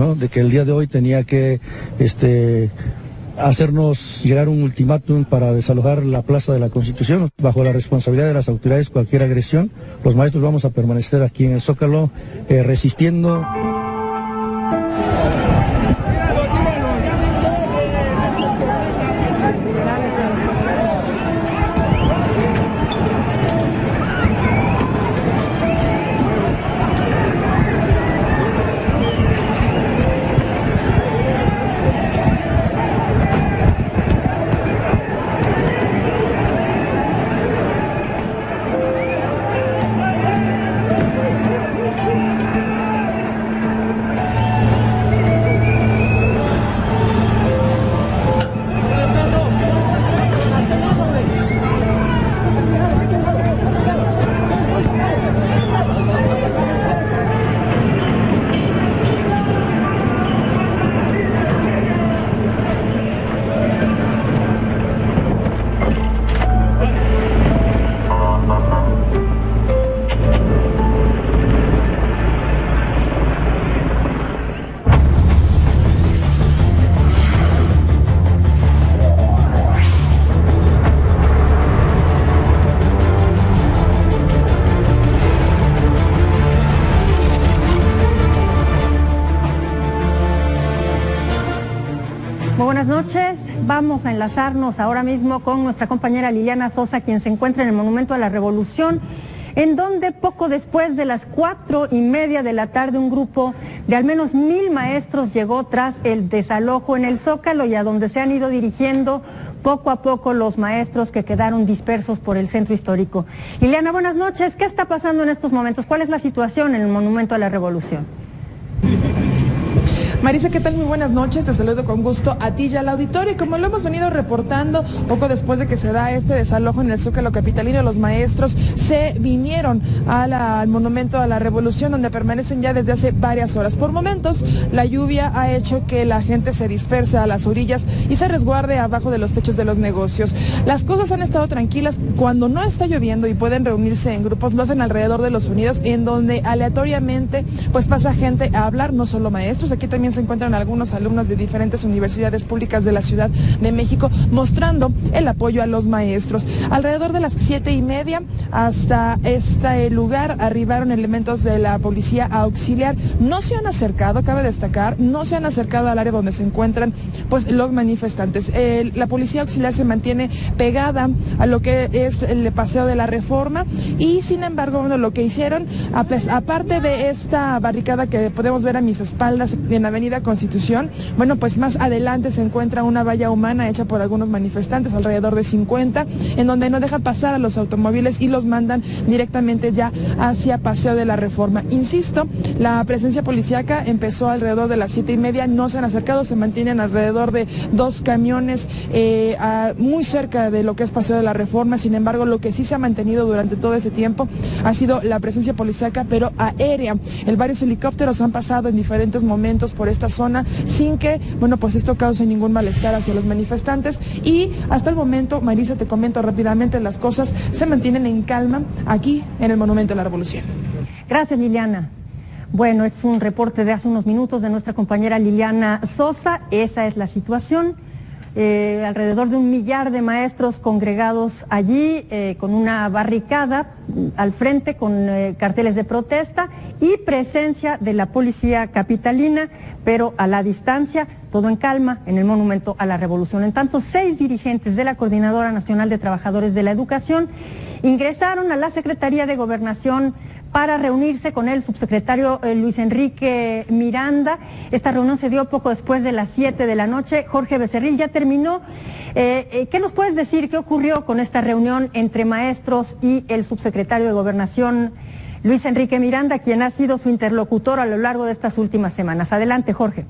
¿no? De que el día de hoy tenía que hacernos llegar un ultimátum para desalojar la Plaza de la Constitución. Bajo la responsabilidad de las autoridades, cualquier agresión, los maestros vamos a permanecer aquí en el Zócalo resistiendo. Buenas noches, vamos a enlazarnos ahora mismo con nuestra compañera Liliana Sosa, quien se encuentra en el Monumento a la Revolución, en donde poco después de las 4:30 de la tarde un grupo de al menos 1000 maestros llegó tras el desalojo en el Zócalo y a donde se han ido dirigiendo poco a poco los maestros que quedaron dispersos por el centro histórico. Liliana, buenas noches, ¿qué está pasando en estos momentos? ¿Cuál es la situación en el Monumento a la Revolución? Marisa, ¿qué tal? Muy buenas noches, te saludo con gusto a ti y al auditorio. Y como lo hemos venido reportando, poco después de que se da este desalojo en el Zócalo capitalino, los maestros se vinieron al Monumento a la Revolución, donde permanecen ya desde hace varias horas. Por momentos, la lluvia ha hecho que la gente se disperse a las orillas y se resguarde abajo de los techos de los negocios. Las cosas han estado tranquilas cuando no está lloviendo y pueden reunirse en grupos, lo hacen alrededor de los unidos, en donde aleatoriamente pues pasa gente a hablar, no solo maestros. Aquí también se encuentran algunos alumnos de diferentes universidades públicas de la Ciudad de México mostrando el apoyo a los maestros. Alrededor de las 7:30 hasta este lugar arribaron elementos de la policía auxiliar. No se han acercado, cabe destacar, no se han acercado al área donde se encuentran pues los manifestantes. La policía auxiliar se mantiene pegada a lo que es el Paseo de la Reforma y sin embargo, bueno, lo que hicieron, aparte de esta barricada que podemos ver a mis espaldas en Avenida Constitución, bueno, pues más adelante se encuentra una valla humana hecha por algunos manifestantes, alrededor de 50, en donde no dejan pasar a los automóviles y los mandan directamente ya hacia Paseo de la Reforma. Insisto, la presencia policíaca empezó alrededor de las 7:30, no se han acercado, se mantienen alrededor de 2 camiones muy cerca de lo que es Paseo de la Reforma. Sin embargo, lo que sí se ha mantenido durante todo ese tiempo ha sido la presencia policíaca, pero aérea. Varios helicópteros han pasado en diferentes momentos por esta zona sin que, bueno, pues esto cause ningún malestar hacia los manifestantes y hasta el momento, Marisa, te comento rápidamente, las cosas se mantienen en calma aquí en el Monumento a la Revolución. Gracias, Liliana. Bueno, es un reporte de hace unos minutos de nuestra compañera Liliana Sosa. Esa es la situación. Alrededor de 1 millar de maestros congregados allí con una barricada al frente con carteles de protesta y presencia de la policía capitalina, pero a la distancia, todo en calma en el Monumento a la Revolución. En tanto, 6 dirigentes de la Coordinadora Nacional de Trabajadores de la Educación ingresaron a la Secretaría de Gobernación para reunirse con el subsecretario Luis Enrique Miranda. Esta reunión se dio poco después de las 7 de la noche. Jorge Becerril, ya terminó. ¿Qué nos puedes decir? ¿Qué ocurrió con esta reunión entre maestros y el subsecretario de Gobernación, Luis Enrique Miranda, quien ha sido su interlocutor a lo largo de estas últimas semanas? Adelante, Jorge.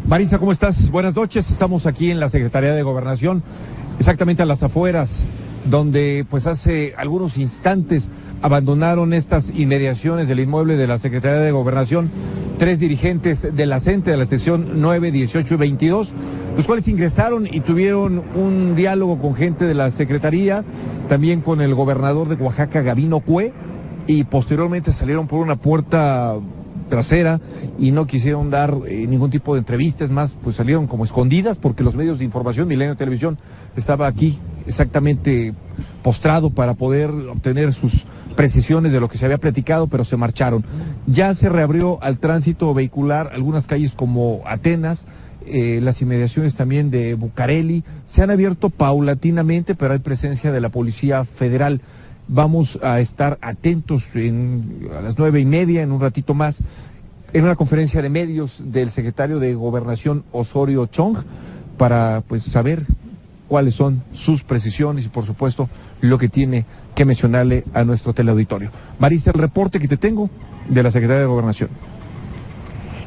Marisa, ¿cómo estás? Buenas noches. Estamos aquí en la Secretaría de Gobernación, exactamente a las afueras, donde pues hace algunos instantes abandonaron estas inmediaciones del inmueble de la Secretaría de Gobernación 3 dirigentes de la CENTE, de la sección 9, 18 y 22, los cuales ingresaron y tuvieron un diálogo con gente de la Secretaría, también con el gobernador de Oaxaca, Gabino Cue, y posteriormente salieron por una puerta trasera y no quisieron dar ningún tipo de entrevistas más, pues salieron como escondidas porque los medios de información, Milenio Televisión, estaba aquí exactamente postrado para poder obtener sus precisiones de lo que se había platicado, pero se marcharon. Ya se reabrió al tránsito vehicular algunas calles como Atenas, las inmediaciones también de Bucareli, se han abierto paulatinamente, pero hay presencia de la Policía Federal. Vamos a estar atentos a las 9:30, en un ratito más, en una conferencia de medios del secretario de Gobernación, Osorio Chong, para pues saber cuáles son sus precisiones y por supuesto lo que tiene que mencionarle a nuestro teleauditorio. Marisa, el reporte que te tengo de la Secretaría de Gobernación.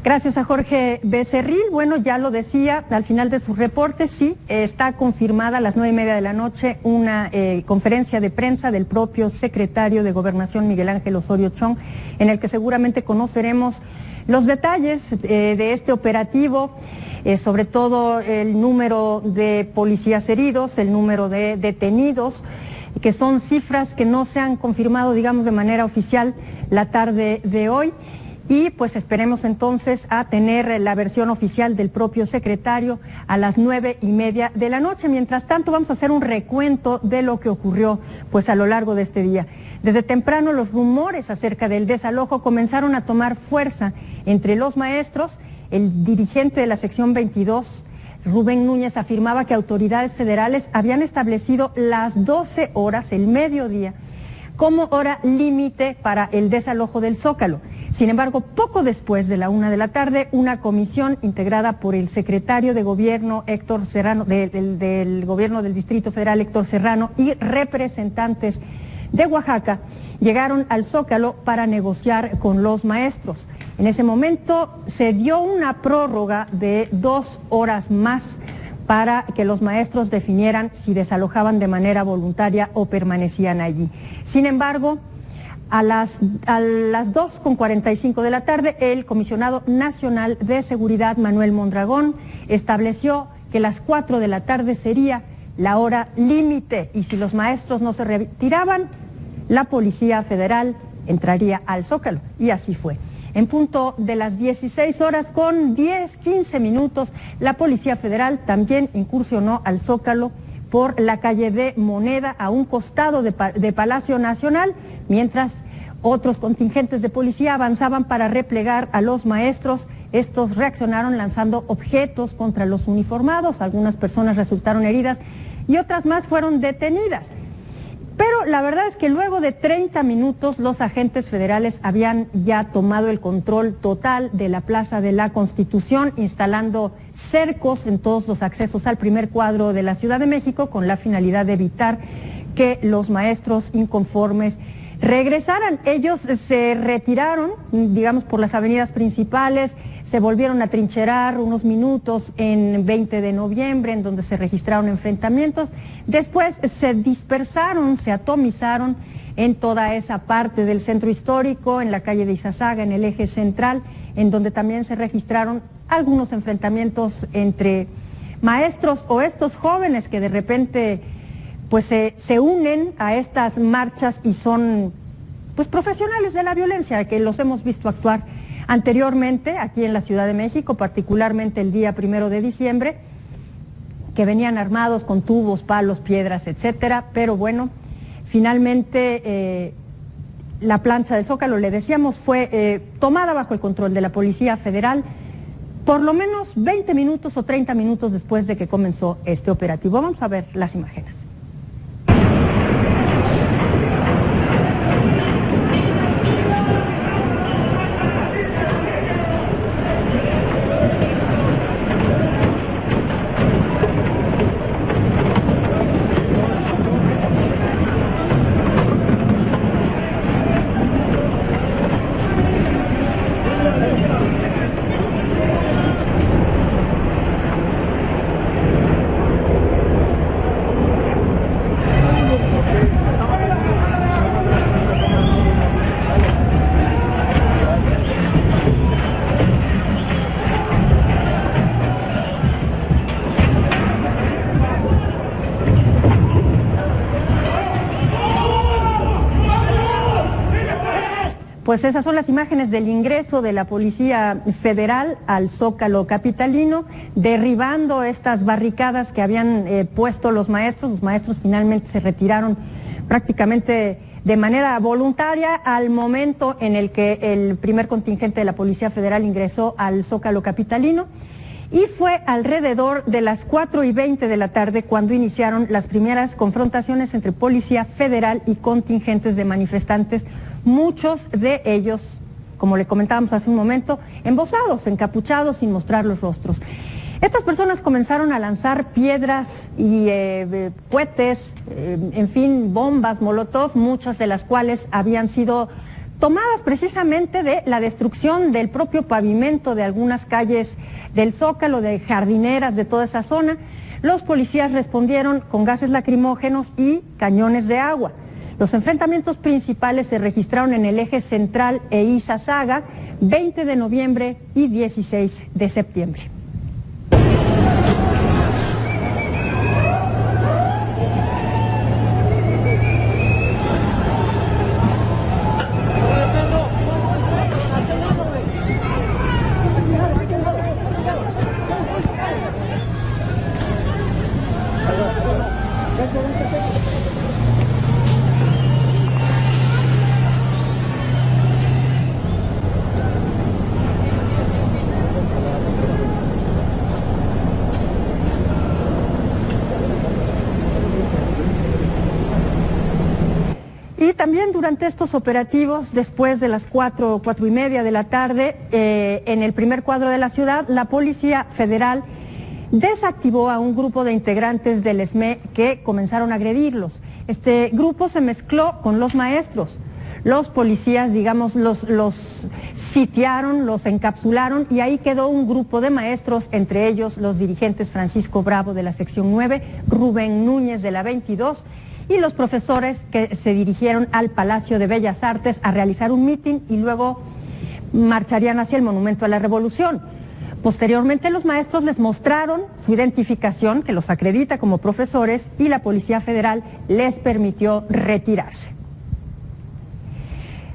Gracias a Jorge Becerril. Bueno, ya lo decía al final de su reporte, sí, está confirmada a las 9:30 de la noche una conferencia de prensa del propio secretario de Gobernación, Miguel Ángel Osorio Chong, en el que seguramente conoceremos los detalles de este operativo, sobre todo el número de policías heridos, el número de detenidos, que son cifras que no se han confirmado, digamos, de manera oficial la tarde de hoy. Y pues esperemos entonces a tener la versión oficial del propio secretario a las 9:30 de la noche. Mientras tanto, vamos a hacer un recuento de lo que ocurrió pues a lo largo de este día. Desde temprano los rumores acerca del desalojo comenzaron a tomar fuerza entre los maestros. El dirigente de la sección 22, Rubén Núñez, afirmaba que autoridades federales habían establecido las 12 horas, el mediodía, como hora límite para el desalojo del Zócalo. Sin embargo, poco después de la 1 de la tarde, una comisión integrada por el secretario de Gobierno, Héctor Serrano, del Gobierno del Distrito Federal, Héctor Serrano, y representantes de Oaxaca, llegaron al Zócalo para negociar con los maestros. En ese momento se dio una prórroga de 2 horas más para que los maestros definieran si desalojaban de manera voluntaria o permanecían allí. Sin embargo, a las 2:45 de la tarde, el comisionado nacional de seguridad, Manuel Mondragón, estableció que las 4 de la tarde sería la hora límite y si los maestros no se retiraban, la Policía Federal entraría al Zócalo, y así fue. En punto de las 16 horas con 15 minutos, la Policía Federal también incursionó al Zócalo por la calle de Moneda, a un costado de Palacio Nacional, mientras otros contingentes de policía avanzaban para replegar a los maestros. Estos reaccionaron lanzando objetos contra los uniformados, algunas personas resultaron heridas y otras más fueron detenidas. Pero la verdad es que luego de 30 minutos los agentes federales habían ya tomado el control total de la Plaza de la Constitución, instalando cercos en todos los accesos al primer cuadro de la Ciudad de México con la finalidad de evitar que los maestros inconformes regresaran. Ellos se retiraron, digamos, por las avenidas principales, se volvieron a trincherar unos minutos en 20 de noviembre, en donde se registraron enfrentamientos. Después se dispersaron, se atomizaron en toda esa parte del centro histórico, en la calle de Izazaga, en el eje central, en donde también se registraron algunos enfrentamientos entre maestros o estos jóvenes que de repente pues se unen a estas marchas y son pues profesionales de la violencia, que los hemos visto actuar anteriormente aquí en la Ciudad de México, particularmente el día 1 de diciembre, que venían armados con tubos, palos, piedras, etcétera. Pero bueno, finalmente la plancha del Zócalo, le decíamos, fue tomada bajo el control de la Policía Federal por lo menos 20 minutos o 30 minutos después de que comenzó este operativo. Vamos a ver las imágenes. Pues esas son las imágenes del ingreso de la Policía Federal al Zócalo capitalino, derribando estas barricadas que habían puesto los maestros. Los maestros finalmente se retiraron prácticamente de manera voluntaria al momento en el que el primer contingente de la Policía Federal ingresó al Zócalo capitalino. Y fue alrededor de las 4:20 de la tarde cuando iniciaron las primeras confrontaciones entre Policía Federal y contingentes de manifestantes, muchos de ellos, como le comentábamos hace un momento, embosados, encapuchados, sin mostrar los rostros. Estas personas comenzaron a lanzar piedras y cohetes, en fin, bombas molotov, muchas de las cuales habían sido tomadas precisamente de la destrucción del propio pavimento de algunas calles del Zócalo, de jardineras de toda esa zona. Los policías respondieron con gases lacrimógenos y cañones de agua. Los enfrentamientos principales se registraron en el eje central e Izazaga, 20 de noviembre y 16 de septiembre. Y también durante estos operativos, después de las 4:30 de la tarde, en el primer cuadro de la ciudad, la Policía Federal desactivó a un grupo de integrantes del ESME que comenzaron a agredirlos. Este grupo se mezcló con los maestros. Los policías, digamos, los sitiaron, los encapsularon y ahí quedó un grupo de maestros, entre ellos los dirigentes Francisco Bravo de la sección 9, Rubén Núñez de la 22, y los profesores que se dirigieron al Palacio de Bellas Artes a realizar un mitin y luego marcharían hacia el Monumento a la Revolución. Posteriormente los maestros les mostraron su identificación, que los acredita como profesores, y la Policía Federal les permitió retirarse.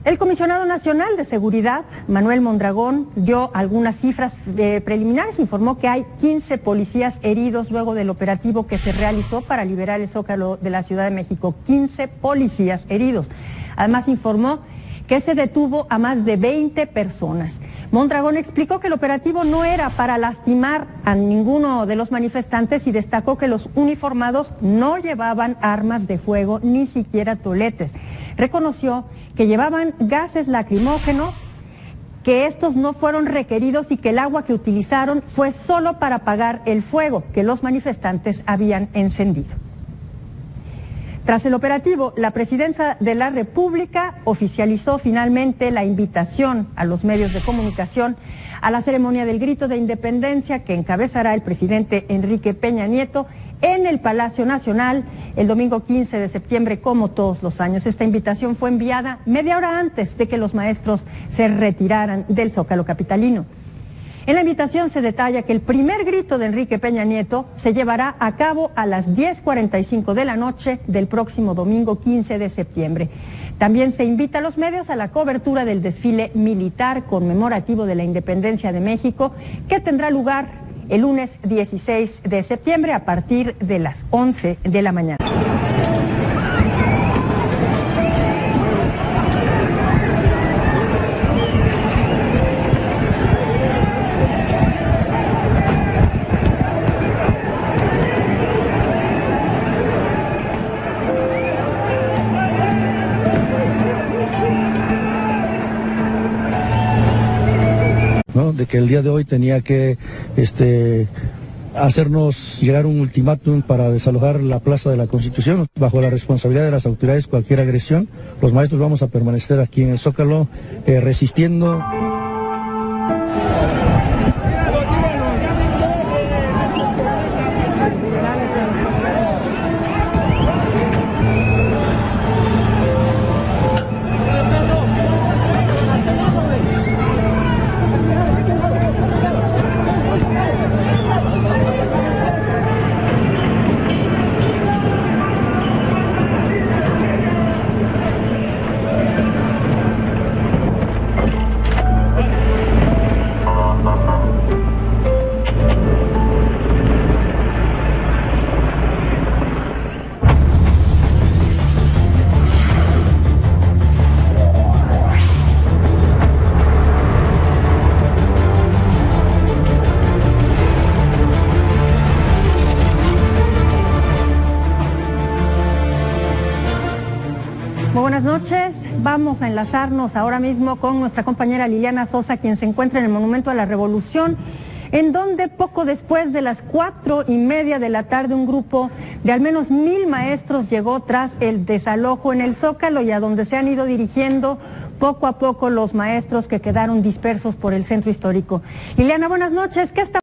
El Comisionado Nacional de Seguridad, Manuel Mondragón, dio algunas cifras preliminares. Informó que hay 15 policías heridos luego del operativo que se realizó para liberar el Zócalo de la Ciudad de México. 15 policías heridos. Además informó que se detuvo a más de 20 personas. Mondragón explicó que el operativo no era para lastimar a ninguno de los manifestantes y destacó que los uniformados no llevaban armas de fuego, ni siquiera toletes. Reconoció que llevaban gases lacrimógenos, que estos no fueron requeridos y que el agua que utilizaron fue solo para apagar el fuego que los manifestantes habían encendido. Tras el operativo, la Presidencia de la República oficializó finalmente la invitación a los medios de comunicación a la ceremonia del Grito de Independencia que encabezará el presidente Enrique Peña Nieto en el Palacio Nacional el domingo 15 de septiembre, como todos los años. Esta invitación fue enviada media hora antes de que los maestros se retiraran del Zócalo capitalino. En la invitación se detalla que el primer grito de Enrique Peña Nieto se llevará a cabo a las 10:45 de la noche del próximo domingo 15 de septiembre. También se invita a los medios a la cobertura del desfile militar conmemorativo de la Independencia de México, que tendrá lugar el lunes 16 de septiembre a partir de las 11 de la mañana. ¿no? De que el día de hoy tenía que hacernos llegar un ultimátum para desalojar la Plaza de la Constitución. Bajo la responsabilidad de las autoridades, cualquier agresión, los maestros vamos a permanecer aquí en el Zócalo resistiendo. Muy buenas noches. Vamos a enlazarnos ahora mismo con nuestra compañera Liliana Sosa, quien se encuentra en el Monumento a la Revolución, en donde poco después de las 4:30 de la tarde un grupo de al menos 1000 maestros llegó tras el desalojo en el Zócalo y a donde se han ido dirigiendo poco a poco los maestros que quedaron dispersos por el centro histórico. Liliana, buenas noches. ¿Qué está